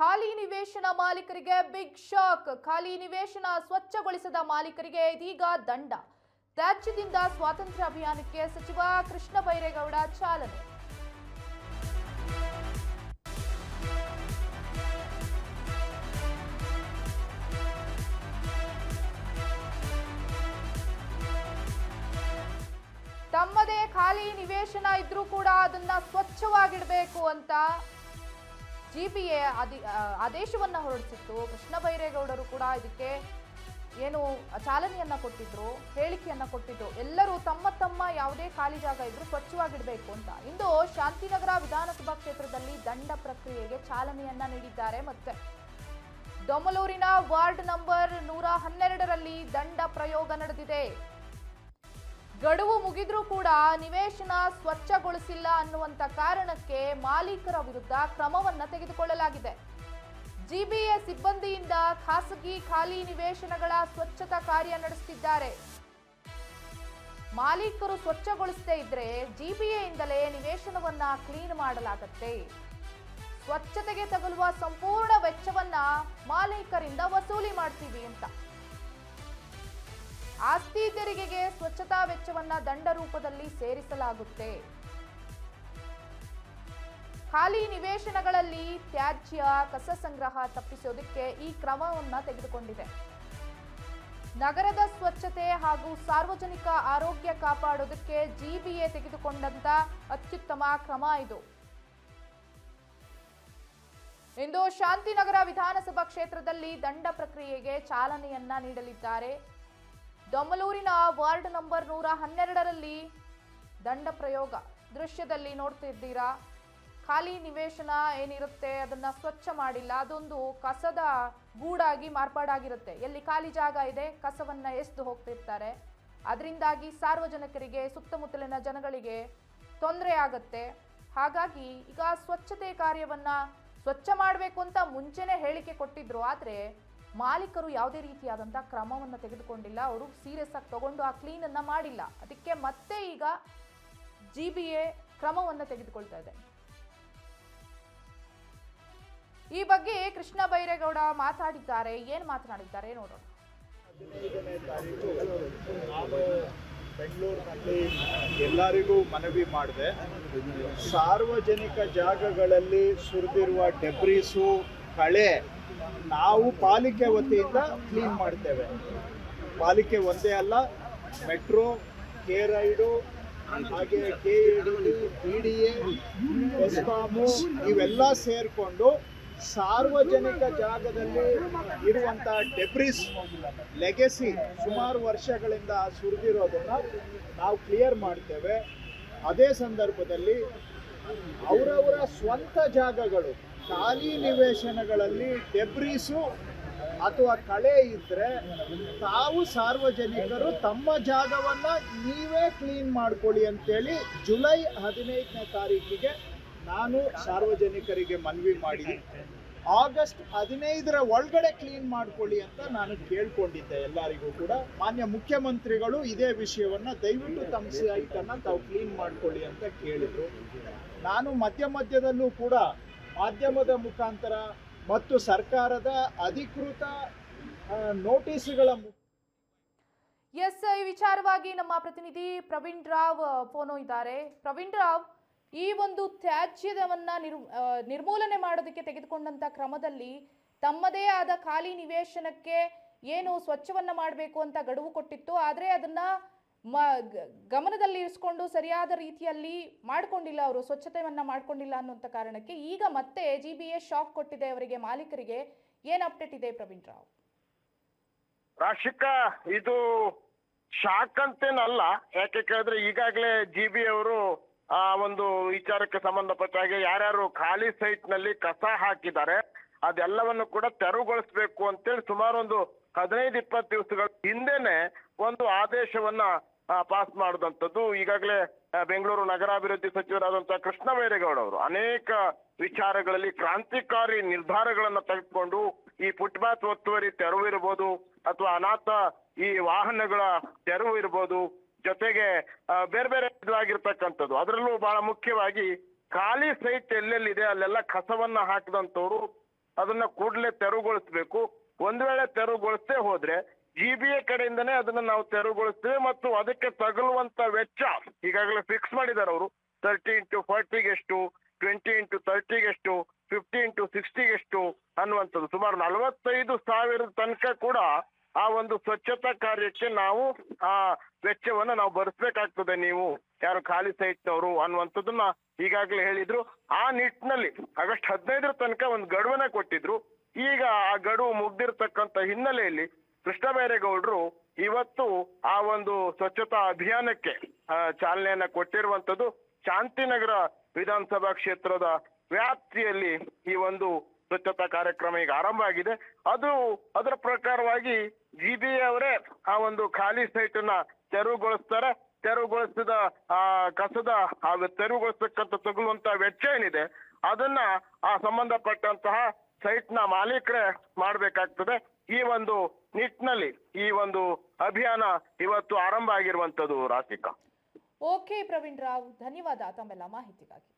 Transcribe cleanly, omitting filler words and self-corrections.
ಖಾಲಿ ನಿವೇಶನ ಮಾಲೀಕರಿಗೆ ಬಿಗ್ ಶಾಕ್. ಖಾಲಿ ನಿವೇಶನ ಸ್ವಚ್ಛಗೊಳಿಸದ ಮಾಲೀಕರಿಗೆ ಇದೀಗ ದಂಡ. ತ್ಯಾಜ್ಯದಿಂದ ಸ್ವಾತಂತ್ರ್ಯ ಅಭಿಯಾನಕ್ಕೆ ಸಚಿವ ಕೃಷ್ಣ ಬೈರೇಗೌಡ ಚಾಲನೆ. ತಮ್ಮದೇ ಖಾಲಿ ನಿವೇಶನ ಇದ್ರೂ ಕೂಡ ಅದನ್ನ ಸ್ವಚ್ಛವಾಗಿಡಬೇಕು ಅಂತ ಜಿಬಿಎ ಆದೇಶವನ್ನ ಹೊರಡಿಸಿತ್ತು. ಕೃಷ್ಣ ಬೈರೇಗೌಡರು ಕೂಡ ಇದಕ್ಕೆ ಏನು ಚಾಲನೆಯನ್ನ ಕೊಟ್ಟಿದ್ರು, ಹೇಳಿಕೆಯನ್ನ ಕೊಟ್ಟಿದ್ರು. ಎಲ್ಲರೂ ತಮ್ಮ ತಮ್ಮ ಯಾವುದೇ ಖಾಲಿ ಜಾಗ ಇದ್ರೂ ಸ್ವಚ್ಛವಾಗಿಡಬೇಕು ಅಂತ. ಇಂದು ಶಾಂತಿನಗರ ವಿಧಾನಸಭಾ ಕ್ಷೇತ್ರದಲ್ಲಿ ದಂಡ ಪ್ರಕ್ರಿಯೆಗೆ ಚಾಲನೆಯನ್ನ ನೀಡಿದ್ದಾರೆ. ಮತ್ತೆ ದೊಮ್ಮಲೂರಿನ ವಾರ್ಡ್ ನಂಬರ್ 112ರಲ್ಲಿ ದಂಡ ಪ್ರಯೋಗ ನಡೆದಿದೆ. ಗಡುವು ಮುಗಿದ್ರೂ ಕೂಡ ನಿವೇಶನ ಸ್ವಚ್ಛಗೊಳಿಸಿಲ್ಲ ಅನ್ನುವಂತ ಕಾರಣಕ್ಕೆ ಮಾಲೀಕರ ವಿರುದ್ಧ ಕ್ರಮವನ್ನ ತೆಗೆದುಕೊಳ್ಳಲಾಗಿದೆ. ಜಿಬಿಎ ಸಿಬ್ಬಂದಿಯಿಂದ ಖಾಸಗಿ ಖಾಲಿ ನಿವೇಶನಗಳ ಸ್ವಚ್ಛತಾ ಕಾರ್ಯ ನಡೆಸುತ್ತಿದ್ದಾರೆ. ಮಾಲೀಕರು ಸ್ವಚ್ಛಗೊಳಿಸದೇ ಇದ್ರೆ ಜಿಬಿಎಯಿಂದಲೇ ನಿವೇಶನವನ್ನ ಕ್ಲೀನ್ ಮಾಡಲಾಗುತ್ತೆ. ಸ್ವಚ್ಛತೆಗೆ ತಗುಲುವ ಸಂಪೂರ್ಣ ವೆಚ್ಚವನ್ನ ಮಾಲೀಕರಿಂದ ವಸೂಲಿ ಮಾಡ್ತೀವಿ ಅಂತ. ಆಸ್ತಿ ತೆರಿಗೆಗೆ ಸ್ವಚ್ಛತಾ ವೆಚ್ಚವನ್ನ ದಂಡ ರೂಪದಲ್ಲಿ ಸೇರಿಸಲಾಗುತ್ತೆ. ಖಾಲಿ ನಿವೇಶನಗಳಲ್ಲಿ ತ್ಯಾಜ್ಯ ಕಸ ಸಂಗ್ರಹ ತಪ್ಪಿಸೋದಕ್ಕೆ ಈ ಕ್ರಮವನ್ನ ತೆಗೆದುಕೊಂಡಿದೆ. ನಗರದ ಸ್ವಚ್ಛತೆ ಹಾಗೂ ಸಾರ್ವಜನಿಕ ಆರೋಗ್ಯ ಕಾಪಾಡೋದಕ್ಕೆ ಜಿಬಿಎ ತೆಗೆದುಕೊಂಡಂತ ಅತ್ಯುತ್ತಮ ಕ್ರಮ ಇದು. ಇಂದು ಶಾಂತಿನಗರ ವಿಧಾನಸಭಾ ಕ್ಷೇತ್ರದಲ್ಲಿ ದಂಡ ಪ್ರಕ್ರಿಯೆಗೆ ಚಾಲನೆಯನ್ನ ನೀಡಲಿದ್ದಾರೆ. ದೊಮ್ಮಲೂರಿನ ವಾರ್ಡ್ ನಂಬರ್ 112ರಲ್ಲಿ ದಂಡ ಪ್ರಯೋಗ ದೃಶ್ಯದಲ್ಲಿ ನೋಡ್ತಿದ್ದೀರಾ. ಖಾಲಿ ನಿವೇಶನ ಏನಿರುತ್ತೆ ಅದನ್ನ ಸ್ವಚ್ಛ ಮಾಡಿಲ್ಲ, ಅದೊಂದು ಕಸದ ಗೂಡಾಗಿ ಮಾರ್ಪಾಡಾಗಿರುತ್ತೆ. ಎಲ್ಲಿ ಖಾಲಿ ಜಾಗ ಇದೆ ಕಸವನ್ನ ಎಸೆದು ಹೋಗ್ತಿರ್ತಾರೆ. ಅದರಿಂದಾಗಿ ಸಾರ್ವಜನಿಕರಿಗೆ, ಸುತ್ತಮುತ್ತಲಿನ ಜನಗಳಿಗೆ ತೊಂದರೆ ಆಗುತ್ತೆ. ಹಾಗಾಗಿ ಈಗ ಸ್ವಚ್ಛತೆ ಕಾರ್ಯವನ್ನ ಸ್ವಚ್ಛ ಮಾಡಬೇಕು ಅಂತ ಮುಂಚೆನೆ ಹೇಳಿಕೆ ಕೊಟ್ಟಿದ್ರು. ಆದ್ರೆ ಮಾಲೀಕರು ಯಾವುದೇ ರೀತಿಯಾದಂತಹ ಕ್ರಮವನ್ನು ತೆಗೆದುಕೊಂಡಿಲ್ಲ. ಅವರು ಸೀರಿಯಸ್ ಆಗಿ ತಗೊಂಡು ಆ ಕ್ಲೀನ್ ಅನ್ನ ಮಾಡಿಲ್ಲ. ಅದಕ್ಕೆ ಮತ್ತೆ ಈಗ ಜಿಬಿಎ ಕ್ರಮವನ್ನು ತೆಗೆದುಕೊಳ್ತಾ ಇದೆ. ಈ ಬಗ್ಗೆ ಕೃಷ್ಣ ಬೈರೇಗೌಡ ಮಾತಾಡಿದ್ದಾರೆ. ಏನ್ ಮಾತನಾಡಿದ್ದಾರೆ ನೋಡೋಣ. 15ನೇ ತಾರೀಕು ನಾನು ಬೆಂಗಳೂರಿನಲ್ಲಿ ಎಲ್ಲರಿಗೂ ಮನವಿ ಮಾಡಿದೆ. ಸಾರ್ವಜನಿಕ ಜಾಗಗಳಲ್ಲಿ ಸುರಿದಿರುವ ಡೆಬ್ರೀಸು, ಕಳೆ ನಾವು ಪಾಲಿಕೆ ವತಿಯಿಂದ ಕ್ಲೀನ್ ಮಾಡ್ತೇವೆ. ಪಾಲಿಕೆ ಒಂದೇ ಅಲ್ಲ, ಮೆಟ್ರೋ, ಕೆ ರೈಡು, ಹಾಗೆ KEDB, PDA, ಎಸ್ಕಾಮು ಇವೆಲ್ಲ ಸೇರಿಕೊಂಡು ಸಾರ್ವಜನಿಕ ಜಾಗದಲ್ಲಿ ಇರುವಂಥ ಡೆಬ್ರಿಸ್ ಲೆಗೆಸಿ ಸುಮಾರು ವರ್ಷಗಳಿಂದ ಸುರಿದಿರೋದನ್ನು ನಾವು ಕ್ಲಿಯರ್ ಮಾಡ್ತೇವೆ. ಅದೇ ಸಂದರ್ಭದಲ್ಲಿ ಅವರವರ ಸ್ವಂತ ಜಾಗಗಳು, ಖಾಲಿ ನಿವೇಶನಗಳಲ್ಲಿ ಡೆಬ್ರೀಸು ಅಥವಾ ಕಳೆ ಇದ್ದರೆ ತಾವು ಸಾರ್ವಜನಿಕರು ತಮ್ಮ ಜಾಗವನ್ನು ನೀವೇ ಕ್ಲೀನ್ ಮಾಡ್ಕೊಳ್ಳಿ ಅಂತೇಳಿ ಜುಲೈ 15ನೇ ತಾರೀಕಿಗೆ ನಾನು ಸಾರ್ವಜನಿಕರಿಗೆ ಮನವಿ ಮಾಡಿದ್ದೀನಿ. ಆಗಸ್ಟ್ 15ರ ಒಳಗಡೆ ಕ್ಲೀನ್ ಮಾಡ್ಕೊಳ್ಳಿ ಅಂತ ನಾನು ಕೇಳ್ಕೊಂಡಿದ್ದೆ ಎಲ್ಲರಿಗೂ ಕೂಡ. ಮಾನ್ಯ ಮುಖ್ಯಮಂತ್ರಿಗಳು ಇದೇ ವಿಷಯವನ್ನು ದಯವಿಟ್ಟು ತಮ್ಮ ಸೈಟನ್ನು ತಾವು ಕ್ಲೀನ್ ಮಾಡ್ಕೊಳ್ಳಿ ಅಂತ ಕೇಳಿದರು. ನಾನು ಮಧ್ಯದಲ್ಲೂ ಕೂಡ ಮಾಧ್ಯಮದ ಮುಖಾಂತರ ಮತ್ತು ಸರ್ಕಾರದ ಅಧಿಕೃತ ನೋಟಿಸ್ಗಳ ಈ ವಿಚಾರವಾಗಿ ನಮ್ಮ ಪ್ರತಿನಿಧಿ ಪ್ರವೀಣ್ ರಾವ್ ಫೋನೋ ಇದ್ದಾರೆ. ಪ್ರವೀಣ್ ರಾವ್, ಈ ಒಂದು ತ್ಯಾಜ್ಯವನ್ನ ನಿರ್ಮೂಲನೆ ಮಾಡೋದಕ್ಕೆ ತೆಗೆದುಕೊಂಡಂತ ಕ್ರಮದಲ್ಲಿ ತಮ್ಮದೇ ಆದ ಖಾಲಿ ನಿವೇಶನಕ್ಕೆ ಏನು ಸ್ವಚ್ಛವನ್ನ ಮಾಡಬೇಕು ಅಂತ ಗಡುವು ಕೊಟ್ಟಿತ್ತು, ಆದರೆ ಅದನ್ನ ಗಮನದಲ್ಲಿ ಇರಿಸಿಕೊಂಡು ಸರಿಯಾದ ರೀತಿಯಲ್ಲಿ ಮಾಡ್ಕೊಂಡಿಲ್ಲ, ಅವರು ಸ್ವಚ್ಛತೆಯನ್ನ ಮಾಡ್ಕೊಂಡಿಲ್ಲ ಅನ್ನುವಂಥ ಕಾರಣಕ್ಕೆ ಈಗ ಮತ್ತೆ ಜಿಬಿಎ ಶಾಕ್ ಕೊಟ್ಟಿದೆ ಅವರಿಗೆ, ಮಾಲೀಕರಿಗೆ. ಏನ್ ಅಪ್ಡೇಟ್ ಇದೆ ಪ್ರವೀಣ್ ರಾವ್? ರಾಶಿಕಾ, ಇದು ಶಾಕ್ ಅಂತೇನಲ್ಲ. ಯಾಕೆ ಕೇಳಿದ್ರೆ ಈಗಾಗಲೇ ಜಿಬಿ ಅವರು ಆ ಒಂದು ವಿಚಾರಕ್ಕೆ ಸಂಬಂಧಪಟ್ಟ ಹಾಗೆ ಯಾರ್ಯಾರು ಖಾಲಿ ಸೈಟ್ ನಲ್ಲಿ ಕಸ ಹಾಕಿದ್ದಾರೆ ಅದೆಲ್ಲವನ್ನು ಕೂಡ ತೆರವುಗೊಳಿಸಬೇಕು ಅಂತೇಳಿ ಸುಮಾರು ಒಂದು 15-20 ದಿವಸಗಳ ಹಿಂದೆನೆ ಒಂದು ಆದೇಶವನ್ನ ಪಾಸ್ ಮಾಡಿದಂಥದ್ದು. ಈಗಾಗಲೇ ಬೆಂಗಳೂರು ನಗರಾಭಿವೃದ್ಧಿ ಸಚಿವರಾದಂತಹ ಕೃಷ್ಣ ಬೈರೇಗೌಡ ಅವರು ಅನೇಕ ವಿಚಾರಗಳಲ್ಲಿ ಕ್ರಾಂತಿಕಾರಿ ನಿರ್ಧಾರಗಳನ್ನ ತೆಗೆದುಕೊಂಡು ಈ ಫುಟ್ಪಾತ್ ಒತ್ತುವರಿ ತೆರವು ಇರ್ಬೋದು ಅಥವಾ ಅನಾಥ ಈ ವಾಹನಗಳ ತೆರವು ಇರ್ಬೋದು, ಜೊತೆಗೆ ಬೇರೆ ಬೇರೆ ಇದಾಗಿರ್ತಕ್ಕಂಥದ್ದು. ಅದರಲ್ಲೂ ಬಹಳ ಮುಖ್ಯವಾಗಿ ಖಾಲಿ ಸೈಟ್ ಎಲ್ಲೆಲ್ಲಿದೆ ಅಲ್ಲೆಲ್ಲ ಕಸವನ್ನ ಹಾಕಿದಂಥವ್ರು ಅದನ್ನ ಕೂಡಲೇ ತೆರವುಗೊಳಿಸ್ಬೇಕು. ಒಂದ್ ವೇಳೆ ತೆರವುಗೊಳಿಸದೆ ಹೋದ್ರೆ GBA ಕಡೆಯಿಂದನೇ ಅದನ್ನ ನಾವು ತೆರವುಗೊಳಿಸ್ತೇವೆ ಮತ್ತು ಅದಕ್ಕೆ ತಗುಲುವಂತ ವೆಚ್ಚ ಈಗಾಗಲೇ ಫಿಕ್ಸ್ ಮಾಡಿದ್ದಾರೆ ಅವರು. 30 into 40 ಎಷ್ಟು, 20 into 30 ಎಷ್ಟು, 50 into 60 ಎಷ್ಟು ಅನ್ನುವಂಥದ್ದು ಸುಮಾರು 45,000 ತನಕ ಕೂಡ ಆ ಒಂದು ಸ್ವಚ್ಛತಾ ಕಾರ್ಯಕ್ಕೆ ನಾವು ಆ ವೆಚ್ಚವನ್ನ ನಾವು ಭರಿಸ್ಬೇಕಾಗ್ತದೆ, ನೀವು ಯಾರು ಖಾಲಿ ಸೈಟ್ನವರು ಅನ್ನುವಂಥದ್ದನ್ನ ಈಗಾಗಲೇ ಹೇಳಿದ್ರು. ಆ ನಿಟ್ಟಿನಲ್ಲಿ ಆಗಸ್ಟ್ 15 ತನಕ ಒಂದು ಗಡುವನ್ನ ಕೊಟ್ಟಿದ್ರು. ಈಗ ಆ ಗಡುವು ಮುಗ್ದಿರ್ತಕ್ಕಂಥ ಹಿನ್ನೆಲೆಯಲ್ಲಿ ಕೃಷ್ಣ ಬೈರೇಗೌಡರು ಇವತ್ತು ಆ ಒಂದು ಸ್ವಚ್ಛತಾ ಅಭಿಯಾನಕ್ಕೆ ಚಾಲನೆಯನ್ನ ಕೊಟ್ಟಿರುವಂತದ್ದು. ಶಾಂತಿನಗರ ವಿಧಾನಸಭಾ ಕ್ಷೇತ್ರದ ವ್ಯಾಪ್ತಿಯಲ್ಲಿ ಈ ಒಂದು ಸ್ವಚ್ಛತಾ ಕಾರ್ಯಕ್ರಮ ಈಗ ಆರಂಭ ಆಗಿದೆ. ಅದರ ಪ್ರಕಾರವಾಗಿ GBA ಅವರೇ ಆ ಒಂದು ಖಾಲಿ ಸೈಟ್ ಅನ್ನ ತೆರವುಗೊಳಿಸ್ತಾರೆ. ತೆರವುಗೊಳಿಸಿದ ಕಸದ ತೆರವುಗೊಳಿಸ್ತಕ್ಕಂಥ ತಗುಲುವಂತ ವೆಚ್ಚ ಏನಿದೆ ಅದನ್ನ ಆ ಸಂಬಂಧಪಟ್ಟಂತಹ ಸೈಟ್ ನ ಮಾಲೀಕರೇ ಮಾಡ್ಬೇಕಾಗ್ತದೆ. ಈ ಒಂದು ನಿಟ್ಟಿನಲ್ಲಿ ಈ ಒಂದು ಅಭಿಯಾನ ಇವತ್ತು ಆರಂಭ ಆಗಿರುವಂತದ್ದು. ರಾಧಿಕಾ. ಓಕೆ ಪ್ರವೀಣ್ ರಾವ್, ಧನ್ಯವಾದ ತಮ್ಮೆಲ್ಲ ಮಾಹಿತಿಗಾಗಿ.